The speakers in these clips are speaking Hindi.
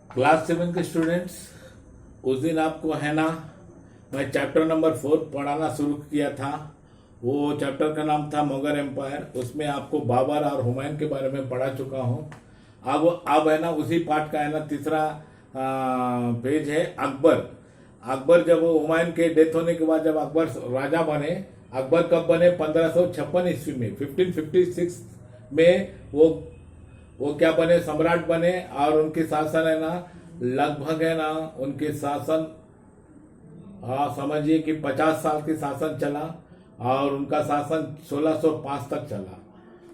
क्लास 7 के स्टूडेंट्स, उस दिन आपको है ना, मैं चैप्टर नंबर 4 पढ़ाना शुरू किया था। वो चैप्टर का नाम था मुगल एम्पायर। उसमें आपको बाबर और हुमायूं के बारे में पढ़ा चुका हूँ। अब है ना, उसी पार्ट का है ना तीसरा पेज है अकबर। अकबर जब वो हुमायूं के डेथ होने के बाद जब अकबर राजा बने, अकबर कब बने? 1556 ईस्वी में, 1556 में वो क्या बने? सम्राट बने। और उनके शासन है ना, लगभग है ना, उनके शासन, हाँ समझिए कि 50 साल के शासन चला। और उनका शासन 1605 तक चला।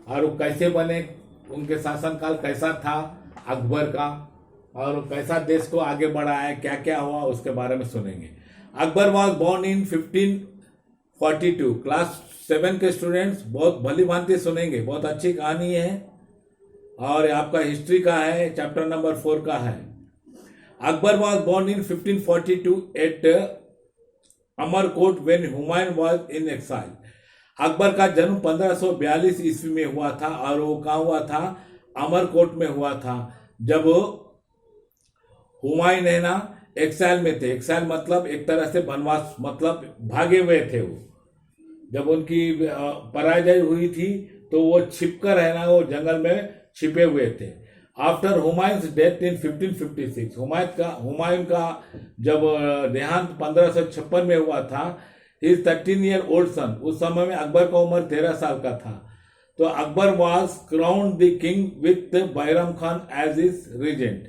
और वो कैसे बने, उनके शासन काल कैसा था अकबर का, और वो कैसा देश को आगे बढ़ाया, क्या क्या हुआ, उसके बारे में सुनेंगे। Akbar was born in 1542। Class 7 के स्टूडेंट्स बहुत भली भांति सुनेंगे, बहुत अच्छी कहानी है। और आपका हिस्ट्री का है, चैप्टर नंबर 4 का है। Akbar was born in 1542 at Amarkot when Humayun was in exile. Akbar का जन्म 1542 ईस्वी में हुआ था। और वो कहाँ हुआ था? अमरकोट में हुआ था, जब हुमायूं है ना एक्साइल में थे। एक्साइल मतलब एक तरह से वनवास, मतलब भागे हुए थे। वो जब उनकी पराजय हुई थी तो वो छिपकर है ना, वो जंगल में छिपे हुए थे। After Humayun's death in 1556, Humayun का जब देहांत 1556 में हुआ था, हिज 13-year old सन, उस समय में अकबर का उम्र 13 साल का था। तो Akbar was crowned the king with Bairam Khan as his regent.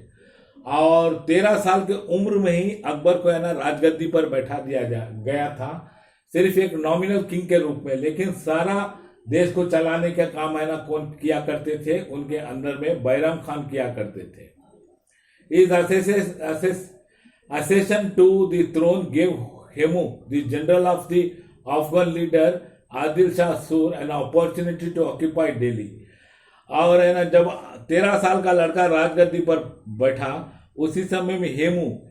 और 13 साल की उम्र में ही अकबर को है ना राजगद्दी पर बैठा दिया गया था, सिर्फ एक नॉमिनल किंग के रूप में। लेकिन सारा देश को चलाने का काम है ना कौन किया करते थे? उनके अंदर में बैरम खान किया करते थे। इस accession to the throne gave Hemu, the general of the Afghan leader Adil Shah सूर, an opportunity to occupy Delhi। और है ना, जब 13 साल का लड़का राजगद्दी पर बैठा, उसी समय में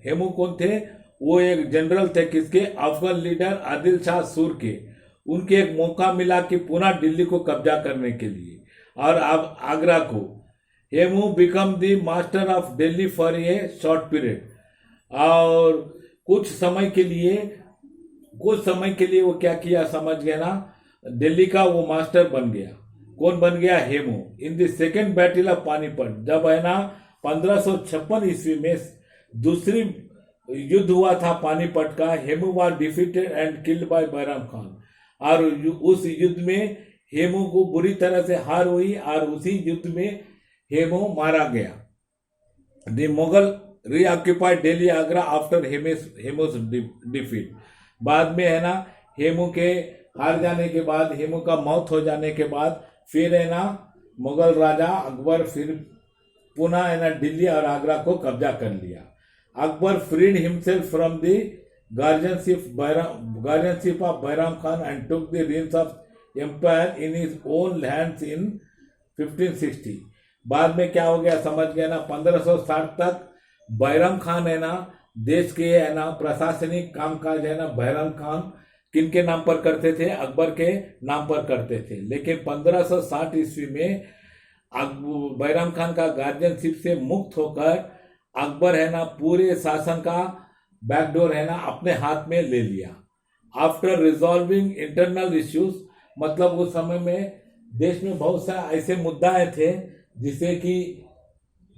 हेमू कौन थे? वो एक जनरल थे, किसके? अफगान लीडर आदिल शाह सूर के। उनके एक मौका मिला कि पुनः दिल्ली को कब्जा करने के लिए, और अब आगरा को। Hemu become the master of Delhi for a short period. और कुछ समय के लिए वो क्या किया, समझ गया ना, दिल्ली का वो मास्टर बन गया। कौन बन गया? Hemu. In the second battle of Panipat, जब है ना 1556 ईस्वी में दूसरी युद्ध हुआ था पानीपत का, Hemu was defeated and killed by Bairam Khan. और उस युद्ध में हेमू को बुरी तरह से हार हुई, और उसी युद्ध में हेमू मारा गया। The Mughal reoccupied Delhi Agra after Hemu's defeat. बाद में है ना, हेमू के हार जाने के बाद, हेमू का मौत हो जाने के बाद, फिर है ना मुगल राजा अकबर फिर पुनः है ना दिल्ली और आगरा को कब्जा कर लिया। Akbar freed himself from the guardianship of Bairam Khan and took the reins of empire in his own hands in 1560। बाद में क्या हो गया, समझ गया ना, 1560 तक बैरम खान है ना देश के है ना प्रशासनिक कामकाज है ना बैरम खान किन के नाम पर करते थे? अकबर के नाम पर करते थे। लेकिन 1560 ईस्वी में बैरम खान का गार्जियनशिप से मुक्त होकर अकबर है ना पूरे शासन का बैकडोर है ना अपने हाथ में ले लिया। आफ्टर रिजॉल्विंग इंटरनल इश्यूज, मतलब उस समय में देश में बहुत सा ऐसे मुद्दाएं थे जिसे कि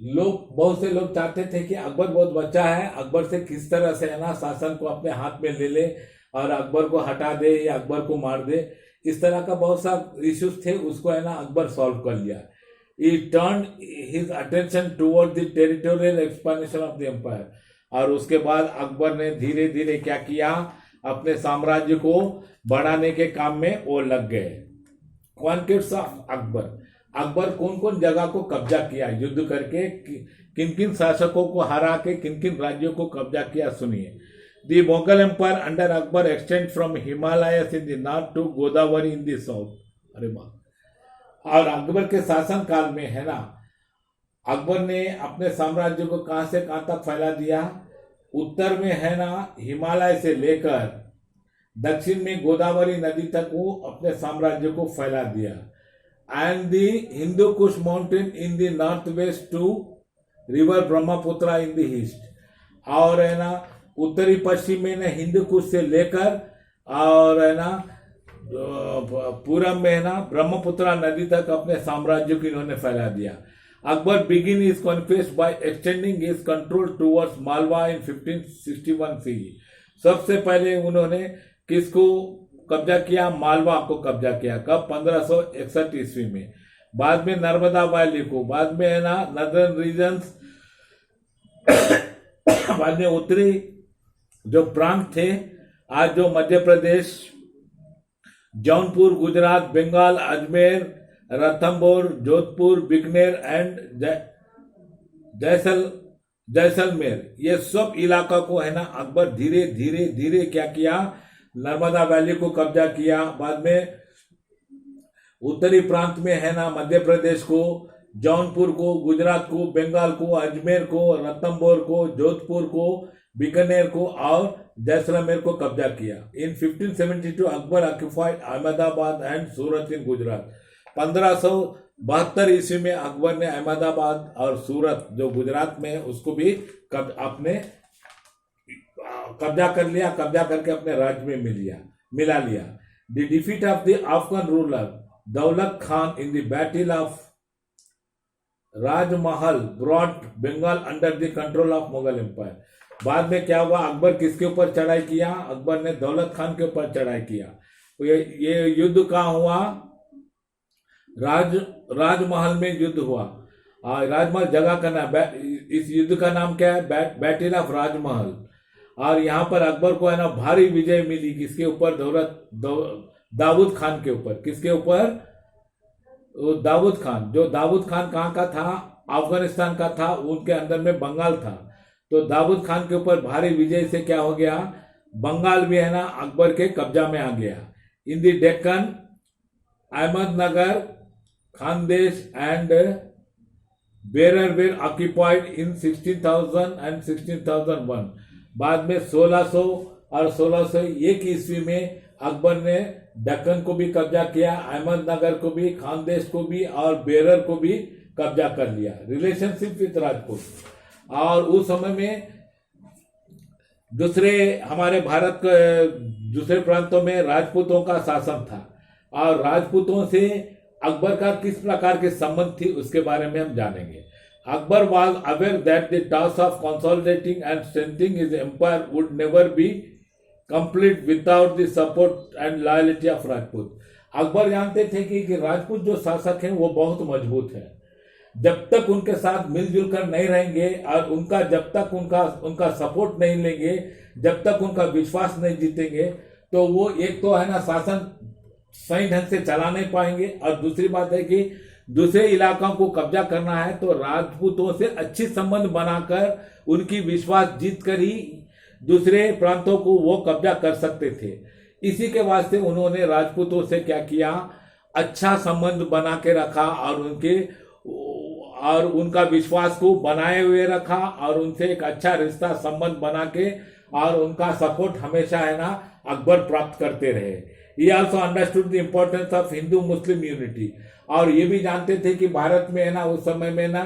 बहुत से लोग चाहते थे कि अकबर बहुत बच्चा है, अकबर से किस तरह से है ना शासन को अपने हाथ में ले ले और अकबर को हटा दे या अकबर को मार दे। इस तरह का बहुत सा इश्यूज थे, उसको है ना अकबर सॉल्व कर लिया। He turned his attention toward the territorial expansion of the empire। और उसके बाद अकबर ने धीरे धीरे क्या किया? अपने साम्राज्य को बढ़ाने के काम में वो लग गए। कॉन्क्वेस्ट ऑफ अकबर, अकबर कौन कौन जगह को कब्जा किया युद्ध करके, किन किन शासकों को हरा के किन किन राज्यों को कब्जा किया, सुनिए। The Mughal empire under Akbar extend from Himalayas in the north to Godavari in the south. अरे बाप! और अकबर के शासन काल में है ना, अकबर ने अपने साम्राज्य को कहां से कहां तक फैला दिया? उत्तर में है ना हिमालय से लेकर दक्षिण में गोदावरी नदी तक वो अपने साम्राज्य को फैला दिया। And the Hindu Kush mountain in the north west to river Brahmaputra in the east, और है ना उत्तरी पश्चिम में ना हिंदू कुश से लेकर और है ना पूरब में है ना ब्रह्मपुत्रा नदी तक अपने साम्राज्य को इन्होंने फैला दिया। Akbar begin his conquest by extending his control towards Malwa in 1561 CE. सबसे पहले उन्होंने किसको कब्जा किया? मालवा को कब्जा किया। कब? 1561 ईस्वी में। बाद में नर्मदा वैली को, बाद में है ना नदर्न रीजन्स, बाद में उत्तरी जो प्रांत थे, आज जो मध्य प्रदेश, जौनपुर, गुजरात, बंगाल, अजमेर, रणथंभौर, जोधपुर, बीकानेर एंड जैसलमेर, ये सब इलाका को है ना अकबर धीरे धीरे धीरे क्या किया? नर्मदा वैली को कब्जा किया। बाद में उत्तरी प्रांत में है ना मध्य प्रदेश को, जौनपुर को, गुजरात को, बंगाल को, अजमेर को, रणथंभौर को, जोधपुर को, बीकानेर को और जैसलमेर को कब्जा किया। इन 1572 अकबर ऑक्युपाइड अहमदाबाद एंड सूरत इन गुजरात। 1572 ईस्वी में अकबर ने अहमदाबाद और सूरत जो गुजरात में है उसको भी अपने कब्जा कर लिया। कब्जा करके अपने राज्य में मिला लिया। The defeat of the Afghan ruler Daulat Khan in the battle of Rajmahal brought Bengal under the control of Mughal empire. बाद में क्या हुआ? अकबर किसके ऊपर चढ़ाई किया? अकबर ने दौलत खान के ऊपर चढ़ाई किया। तो ये युद्ध कहाँ हुआ? राजमहल में युद्ध हुआ। राजमहल जगह का नाम, इस युद्ध का नाम क्या है? बैटल ऑफ राजमहल। और यहाँ पर अकबर को है ना भारी विजय मिली। किसके ऊपर? दाऊद खान के ऊपर। किसके ऊपर? दाऊद खान। जो दाऊद खान कहाँ का था? अफगानिस्तान का था। उनके अंदर में बंगाल था। तो दाऊद खान के ऊपर भारी विजय से क्या हो गया? बंगाल भी है ना अकबर के कब्जा में आ गया। In the Deccan, Ahmednagar, Khandesh and Berar were occupied in 16,000 and 16,001। बाद में 1600 और 1601 ईस्वी में अकबर ने दक्कन को भी कब्जा किया, अहमदनगर को भी, खानदेश को भी और बेरर को भी कब्जा कर लिया। Relationship with Rajput. और उस समय में दूसरे हमारे भारत के दूसरे प्रांतों में राजपूतों का शासन था और राजपूतों से अकबर का किस प्रकार के संबंध थी उसके बारे में हम जानेंगे। Akbar was aware that the task of consolidating and strengthening his empire would never be complete without the support and loyalty of Rajput। Akbar जानते थे कि राजपूत जो शासक हैं वो बहुत मजबूत है। जब तक उनके साथ मिलजुल कर नहीं रहेंगे और जब तक उनका सपोर्ट नहीं लेंगे, जब तक उनका विश्वास नहीं जीतेंगे, तो वो एक तो है ना शासन सही ढंग से चला नहीं पाएंगे। और दूसरी बात है कि दूसरे इलाकों को कब्जा करना है तो राजपूतों से अच्छी संबंध बनाकर उनकी विश्वास जीत कर ही दूसरे प्रांतों को वो कब्जा कर सकते थे। इसी के वास्ते उन्होंने राजपूतों से क्या किया? अच्छा संबंध बना के रखा और उनका विश्वास को बनाए हुए रखा और उनसे एक अच्छा रिश्ता संबंध बना के और उनका सपोर्ट हमेशा है ना अकबर प्राप्त करते रहे। He also understood the importance of Hindu Muslim unity. और ये भी जानते थे कि भारत में है ना उस समय में ना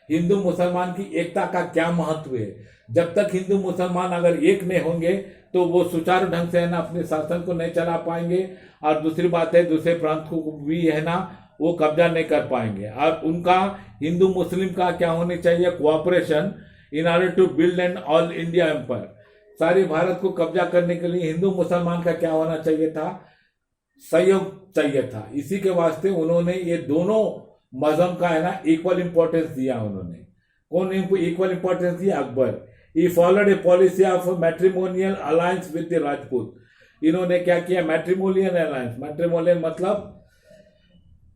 हिंदू मुसलमान की एकता का क्या महत्व है। जब तक हिंदू मुसलमान अगर एक नहीं होंगे तो वो सुचारू ढंग से है ना अपने शासन को नहीं चला पाएंगे और दूसरी बात है दूसरे प्रांत को भी है ना वो कब्जा नहीं कर पाएंगे। और उनका हिंदू मुस्लिम का क्या होनी चाहिए? Cooperation in order to build an all India empire. सारे भारत को कब्जा करने के लिए हिंदू मुसलमान का क्या होना चाहिए था? सहयोग चाहिए था। इसी के वास्ते उन्होंने ये दोनों मजहब का है ना इक्वल इंपॉर्टेंस दिया। उन्होंने कौन इक्वल इंपॉर्टेंस दिया? Akbar. He followed a policy of matrimonial alliance with the Rajput. इन्होंने क्या किया? Matrimonial alliance. मैट्रिमोनियल मतलब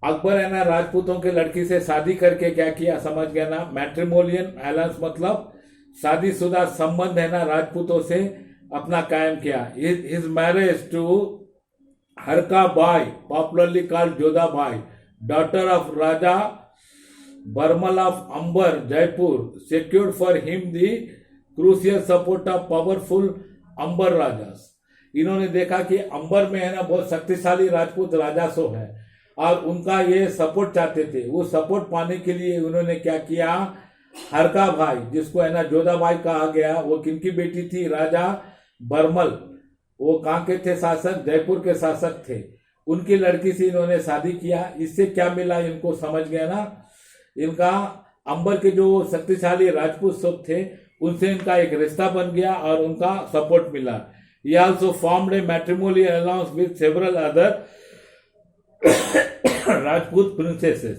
अकबर है ना राजपूतों के लड़की से शादी करके क्या किया? समझ गया ना? मैट्रिमोनियल अलायंस मतलब शादीशुदा संबंध है ना राजपूतों से अपना कायम किया। His marriage to Harka Bai, popularly called Jodha Bai, daughter of Raja Barmal of Amber Jaipur, secured for him the crucial support of powerful Amber Rajas. इन्होंने देखा कि अंबर में है ना बहुत शक्तिशाली राजपूत राजासो है और उनका ये सपोर्ट चाहते थे। वो सपोर्ट पाने के लिए उन्होंने क्या किया? हरका भाई, जिसको है ना जोधाबाई कहा गया, वो किनकी बेटी थी? राजा बरमल। वो कहाँ के थे शासक? जयपुर के शासक थे। उनकी लड़की से इन्होंने शादी किया। इससे क्या मिला इनको? समझ गया ना? इनका अंबर के जो शक्तिशाली राजपूत सब थे उनसे इनका एक रिश्ता बन गया और उनका सपोर्ट मिला। He also formed a matrimonial alliance with several other Rajput princesses.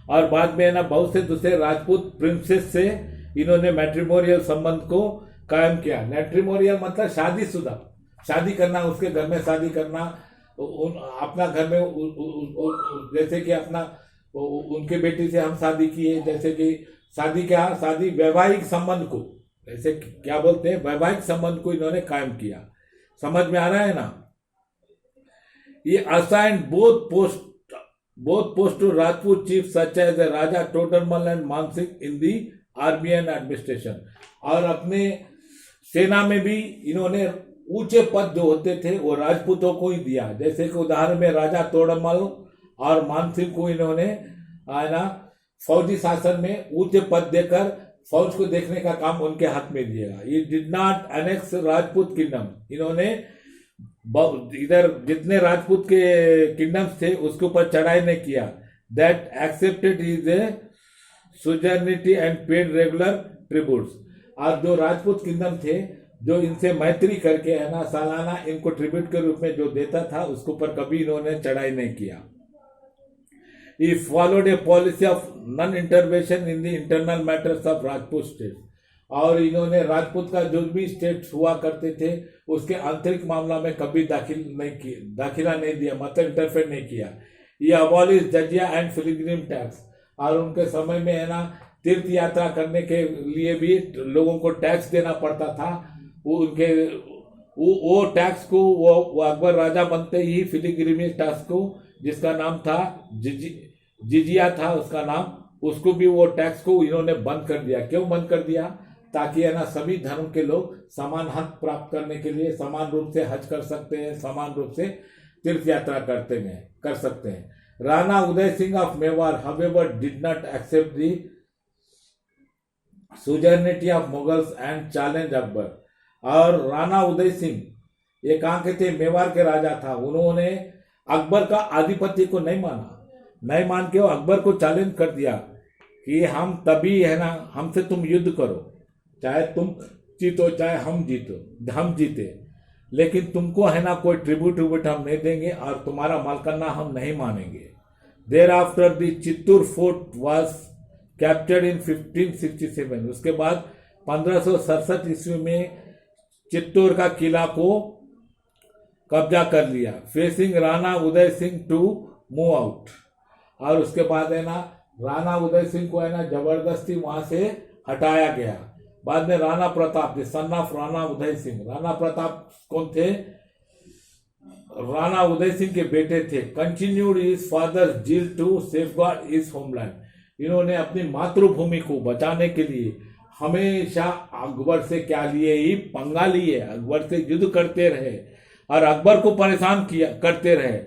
और बाद में ना बहुत से दूसरे राजपूत प्रिंसेस से इन्होंने मैट्रिमोनियल संबंध को कायम किया। मैट्रिमोनियल मतलब शादीशुदा, शादी करना, उसके घर में शादी करना, अपना घर में जैसे कि अपना उनके बेटी से हम शादी किए, जैसे कि शादी क्या, शादी वैवाहिक संबंध को, जैसे क्या बोलते हैं, वैवाहिक संबंध को इन्होंने कायम किया। समझ में आ रहा है ना? ये assign both post to Rajput chiefs such as the Raja Todarmal and Mansingh in the army and administration। और अपने सेना में भी इन्होंने ऊंचे पद जो होते थे वो राजपूतों को ही दिया। जैसे कि उदाहरण में राजा तोड़मल और मानसिंह को इन्होंने ना फौजी शासन में ऊंचे पद देकर फौज को देखने का काम उनके हाथ में दिया। ये did not annex Rajput kingdom. इन्होंने इधर जितने राजपूत के किंगडम्स थे उसके ऊपर चढ़ाई नहीं किया। That accepted is a suzerainty and paid regular tributes. और जो राजपूत किंगडम थे जो इनसे मैत्री करके है ना सालाना इनको ट्रिब्यूट के रूप में जो देता था उसके ऊपर कभी इन्होंने चढ़ाई नहीं किया। He followed a policy of non-intervention in the internal matters of Rajput states। और इन्होंने राजपूत का जो भी स्टेट्स हुआ करते थे उसके आंतरिक मामला में कभी दाखिला नहीं दिया, मतलब इंटरफेयर नहीं किया। ये अबॉलिश जजिया एंड फिलिग्रिम टैक्स। और उनके समय में है ना तीर्थ यात्रा करने के लिए भी लोगों को टैक्स देना पड़ता था। वो टैक्स को वो अकबर राजा बनते ही फिलिग्रिमी टैक्स को, जिसका नाम था जिजिया था उसका नाम, उसको भी वो टैक्स को इन्होंने बंद कर दिया। क्यों बंद कर दिया? ताकि है ना सभी धर्म के लोग समान हक प्राप्त करने के लिए समान रूप से हज कर सकते हैं, समान रूप से तीर्थ यात्रा कर सकते हैं। Rana Uday Singh of Mewar however did not accept the suzerainty of Mughals and challenge Akbar. और राणा उदय सिंह ये कहाँ के थे? मेवाड़ के राजा था। उन्होंने अकबर का आधिपत्य को नहीं मान के अकबर को चैलेंज कर दिया कि हम तभी है ना, हमसे तुम युद्ध करो, चाहे तुम जीतो चाहे हम जीते, लेकिन तुमको है ना कोई ट्रिब्यूट हम नहीं देंगे और तुम्हारा मालकाना हम नहीं मानेंगे। There after the Chittoor fort was captured in 1567। उसके बाद 1567 ईस्वी में चित्तूर का किला को कब्जा कर लिया। Facing Rana Uday Singh to move out. और उसके बाद है ना राणा उदय सिंह को है ना जबरदस्ती वहां से हटाया गया। बाद में Rana Pratap, the son of Rana Uday Singh. Rana Pratap कौन थे? राणा उदय सिंह के बेटे थे। Continued his father zeal to safeguard his homeland. इन्होंने अपनी मातृभूमि को बचाने के लिए हमेशा अकबर से क्या लिए? ही पंगा लिए, अकबर से युद्ध करते रहे और अकबर को परेशान करते रहे।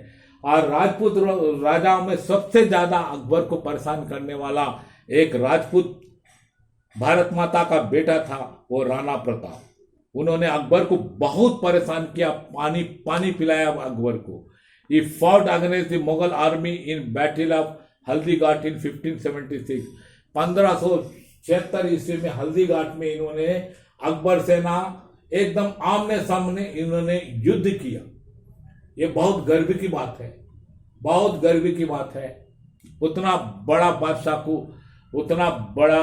और राजपूत राजाओं में सबसे ज्यादा अकबर को परेशान करने वाला एक राजपूत भारत माता का बेटा था, वो राणा प्रताप। उन्होंने अकबर को बहुत परेशान किया, पानी पिलाया अकबर को। He fought against the Mughal army in Battle of Haldighat इन 1576। 1576 ईस्वी में हल्दीघाट में इन्होंने अकबर से ना एकदम आमने सामने इन्होंने युद्ध किया। ये बहुत गर्व की बात है, बहुत गर्व की बात है। उतना बड़ा बादशाह को, उतना बड़ा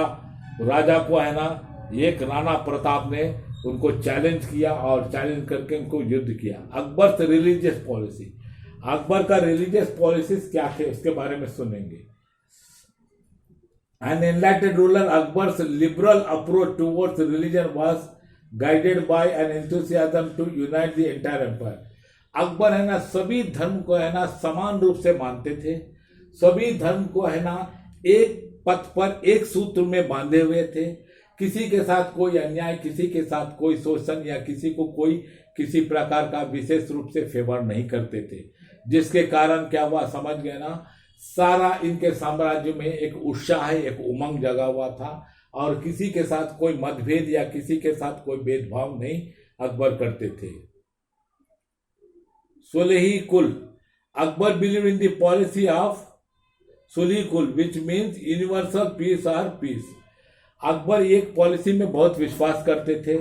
राजा को है ना एक राणा प्रताप ने उनको चैलेंज किया और चैलेंज करके उनको युद्ध किया। अकबर से रिलीजियस पॉलिसी, अकबर का रिलीजियस पॉलिसीज क्या थे उसके बारे में सुनेंगे। An enlightened ruler, Akbar's liberal approach towards religion was guided by an enthusiasm to unite the entire empire। Akbar है ना सभी धर्म को है ना समान रूप से मानते थे, सभी धर्म को है ना एक पथ पर एक सूत्र में बांधे हुए थे। किसी के साथ कोई अन्याय, किसी के साथ कोई शोषण या किसी को कोई किसी प्रकार का विशेष रूप से फेवर नहीं करते थे। जिसके कारण क्या हुआ समझ गए ना सारा इनके साम्राज्य में एक उत्साह, एक उमंग जगा हुआ था और किसी के साथ कोई मतभेद या किसी के साथ कोई भेदभाव नहीं अकबर करते थे। सुलही कुल, Akbar believe in the policy of सुलही कुल विच मीन्स यूनिवर्सल पीस और पीस। अकबर एक पॉलिसी में बहुत विश्वास करते थे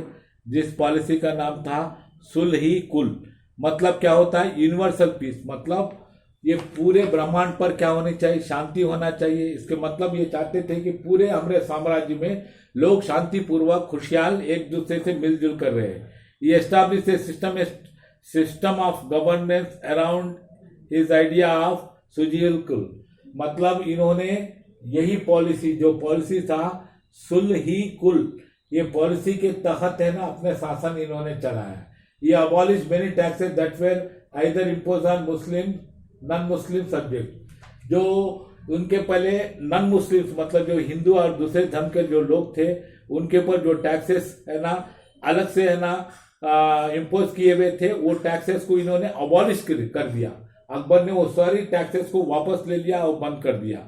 जिस पॉलिसी का नाम था सुलही कुल। मतलब क्या होता है? यूनिवर्सल पीस, मतलब ये पूरे ब्रह्मांड पर क्या होनी चाहिए? शांति होना चाहिए। इसके मतलब ये चाहते थे कि पूरे हमारे साम्राज्य में लोग शांतिपूर्वक खुशहाल एक दूसरे से मिलजुल कर रहे हैं। ये establish a system of governance around his idea of सुलही कुल। मतलब इन्होंने यही पॉलिसी, जो पॉलिसी था सुलही कुल, ये पॉलिसी के तहत है ना अपने शासन इन्होंने चलाया। ये abolish many taxes that were either impose on Muslim non Muslim subject. जो उनके पहले नॉन मुस्लिम मतलब जो हिंदू और दूसरे धर्म के जो लोग थे उनके ऊपर जो टैक्सेस है ना अलग से है ना इम्पोज किए हुए थे, वो टैक्सेस को इन्होंने अबॉलिश कर दिया। अकबर ने वो सारी टैक्सेस को वापस ले लिया और बंद कर दिया।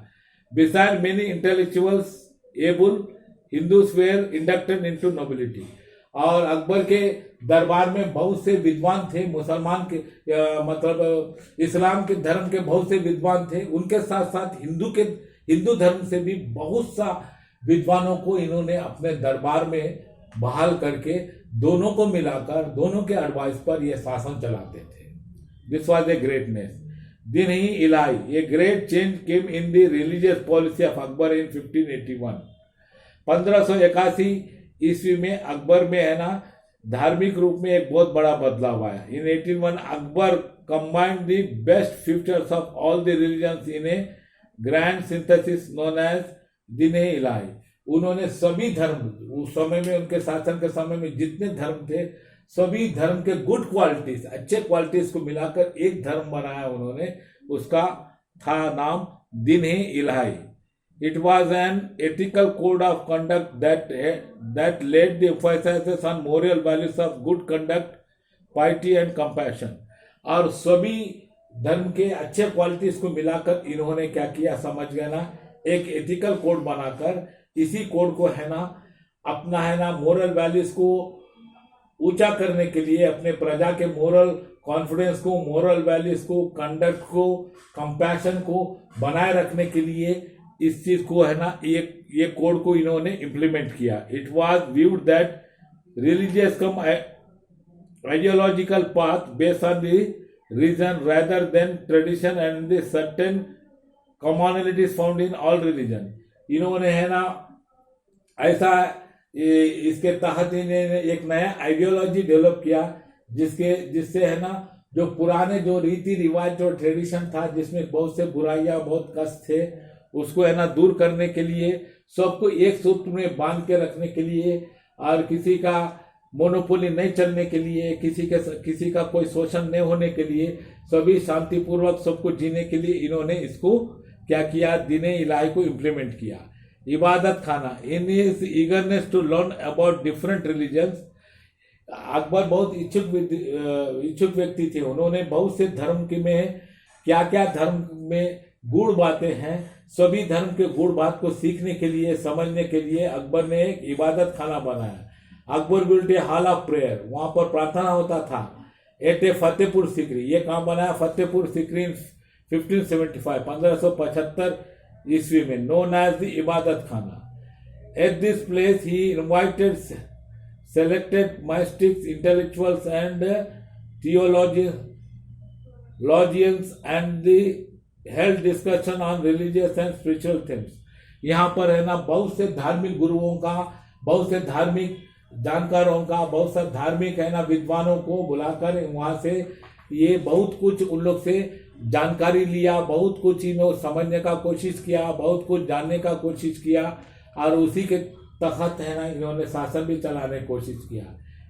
Besides many intellectuals able Hindus were inducted into nobility. और अकबर के दरबार में बहुत से विद्वान थे, मुसलमान के मतलब इस्लाम के धर्म के बहुत से विद्वान थे। उनके साथ साथ हिंदू धर्म से भी बहुत सा विद्वानों को इन्होंने अपने दरबार में बहाल करके दोनों को मिलाकर दोनों के एडवाइस पर यह शासन चलाते थे। This was a greatness. दिन ही इलाई, a great change came in the religious policy of Akbar in 1581। 1581 ईस्वी में अकबर में है ना धार्मिक रूप में एक बहुत बड़ा बदलाव आया। In 1801 Akbar combined the best features of all the religions in a grand synthesis known as Din Ilahi. उन्होंने सभी धर्म, उस समय में उनके शासन के समय में जितने धर्म थे सभी धर्म के गुड क्वालिटीज, अच्छे क्वालिटीज को मिलाकर एक धर्म बनाया उन्होंने। उसका था नाम दिन इलाही। It was an ethical code of conduct that laid the emphasis on moral values of good conduct, piety and compassion। और सभी धर्म के अच्छे क्वालिटीज को मिलाकर इन्होंने क्या किया समझ गया ना, एक एथिकल कोड बनाकर इसी कोड को है ना अपना है ना मोरल वैल्यूज को ऊंचा करने के लिए, अपने प्रजा के मोरल कॉन्फिडेंस को, मोरल वैल्यूज को, कंडक्ट को, कंपैशन को बनाए रखने के लिए इस चीज को है ना ये कोड को इन्होंने इम्प्लीमेंट किया। It was viewed that religious cum ideological path based on the reason rather than tradition and the certain commonalities found in all religion. इन्होंने है ना ऐसा इसके तहत इन्होंने एक नया आइडियोलॉजी डेवलप किया जिससे है ना जो पुराने जो रीति रिवाज जो ट्रेडिशन था जिसमें बहुत से बुराइयां बहुत कष्ट थे उसको है ना दूर करने के लिए, सबको एक सूत्र में बांध के रखने के लिए और किसी का मोनोपोली नहीं चलने के लिए, किसी का कोई शोषण नहीं होने के लिए, सभी शांतिपूर्वक सबको जीने के लिए इन्होंने इसको क्या किया, दीन इलाही को इम्प्लीमेंट किया। Ibadat Khana, in his eagerness to learn about different religions, Akbar बहुत इच्छुक व्यक्ति थे। उन्होंने बहुत से धर्म के में क्या क्या धर्म में गुण बातें हैं, सभी धर्म के गुण बात को सीखने के लिए, समझने के लिए अकबर ने एक इबादत खाना बनाया। Akbar built A hall of prayer, वहां पर प्रार्थना होता था। एट ए फतेहपुर सिकरी, ये काम बनाया फतेहपुर सिकरी 1575 ईस्वी में, known as the Ibadat Khana. At this place he invited selected mystics, intellectuals and theologians and the held discussion on religious and spiritual things. यहाँ पर है ना बहुत से धार्मिक गुरुओं का, बहुत से धार्मिक जानकारों का, बहुत से धार्मिक है ना विद्वानों को बुलाकर वहाँ से ये बहुत कुछ उन लोग से जानकारी लिया, बहुत कुछ इन्होंने समझने का कोशिश किया, बहुत कुछ जानने का कोशिश किया और उसी के तहत है ना इन्होंने शासन भी चलाने की कोशिश किया।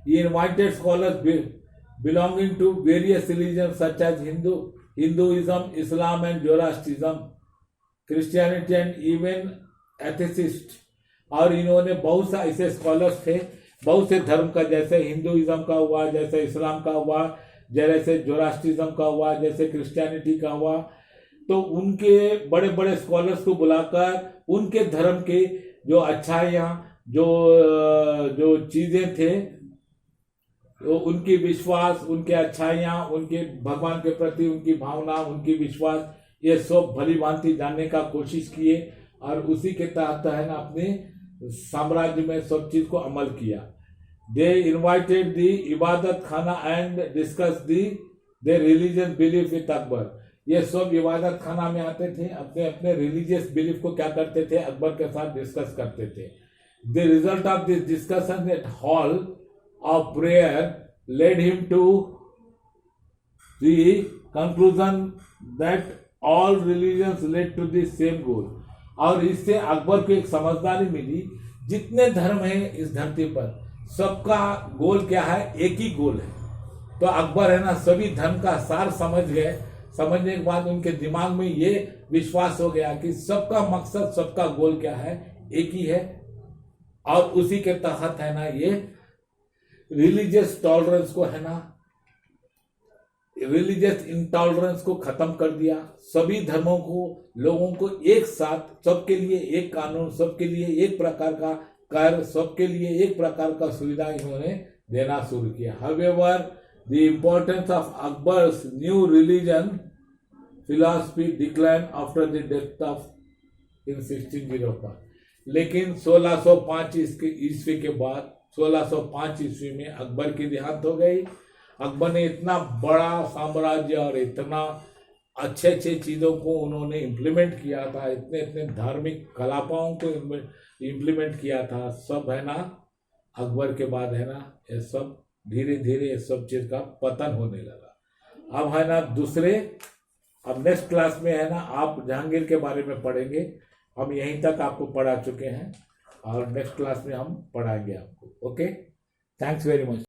ये invited scholars belonging to various religion such as Hinduism, Islam and Zoroastrianism, Christianity and even atheists. और इन्होंने बहुत सा ऐसे स्कॉलर्स थे बहुत से धर्म का, जैसे हिंदुइज्म का हुआ, जैसे इस्लाम का हुआ, जैसे जोरास्ट्रिज्म का हुआ, जैसे क्रिश्चियनिटी का हुआ, तो उनके बड़े बड़े स्कॉलर्स को बुलाकर उनके धर्म के जो अच्छाइयाँ, जो जो चीजें थे, तो उनकी विश्वास, उनके अच्छाइयाँ, उनके भगवान के प्रति उनकी भावना, उनकी विश्वास, ये सब भली भांति जानने का कोशिश किए और उसी के तहत है ना अपने साम्राज्य में सब चीज को अमल किया। दे इन्वाइटेड दी इबादत खाना and discuss the they religious belief with Akbar. ये सब इबादत खाना में आते थे, अपने अपने रिलीजियस बिलीफ को क्या करते थे, अकबर के साथ डिस्कस करते थे। The result of this discussion at hall of prayer led him to the conclusion that all religions led to the same goal। और इससे अकबर को एक समझदारी मिली, जितने धर्म हैं इस धरती पर सबका गोल क्या है, एक ही गोल है। तो अकबर है ना सभी धर्म का सार समझ गए। समझने के बाद उनके दिमाग में ये विश्वास हो गया कि सबका मकसद, सबका गोल क्या है, एक ही है। और उसी के तहत है ना ये रिलीजियस टॉलरेंस को है ना, रिलीजियस इंटॉलरेंस को खत्म कर दिया। सभी धर्मों को, लोगों को एक साथ, सबके लिए एक कानून, सबके लिए एक प्रकार का कर, सबके लिए एक प्रकार का सुविधा इन्होंने देना शुरू किया। However the importance of Akbar's new religion philosophy decline after the death of in 1605। लेकिन 1605 ईस्वी के बाद, 1605 ईस्वी में अकबर की देहांत हो गई। अकबर ने इतना बड़ा साम्राज्य और इतना अच्छे अच्छे चीज़ों को उन्होंने इम्प्लीमेंट किया था, इतने इतने धार्मिक कलापाओं को इम्प्लीमेंट किया था, सब है ना अकबर के बाद है ना ये सब धीरे धीरे ये सब चीज़ का पतन होने लगा। अब है ना अब नेक्स्ट क्लास में है ना आप जहांगीर के बारे में पढ़ेंगे। हम यहीं तक आपको पढ़ा चुके हैं और नेक्स्ट क्लास में हम पढ़ाएंगे आपको। Okay, thanks very much.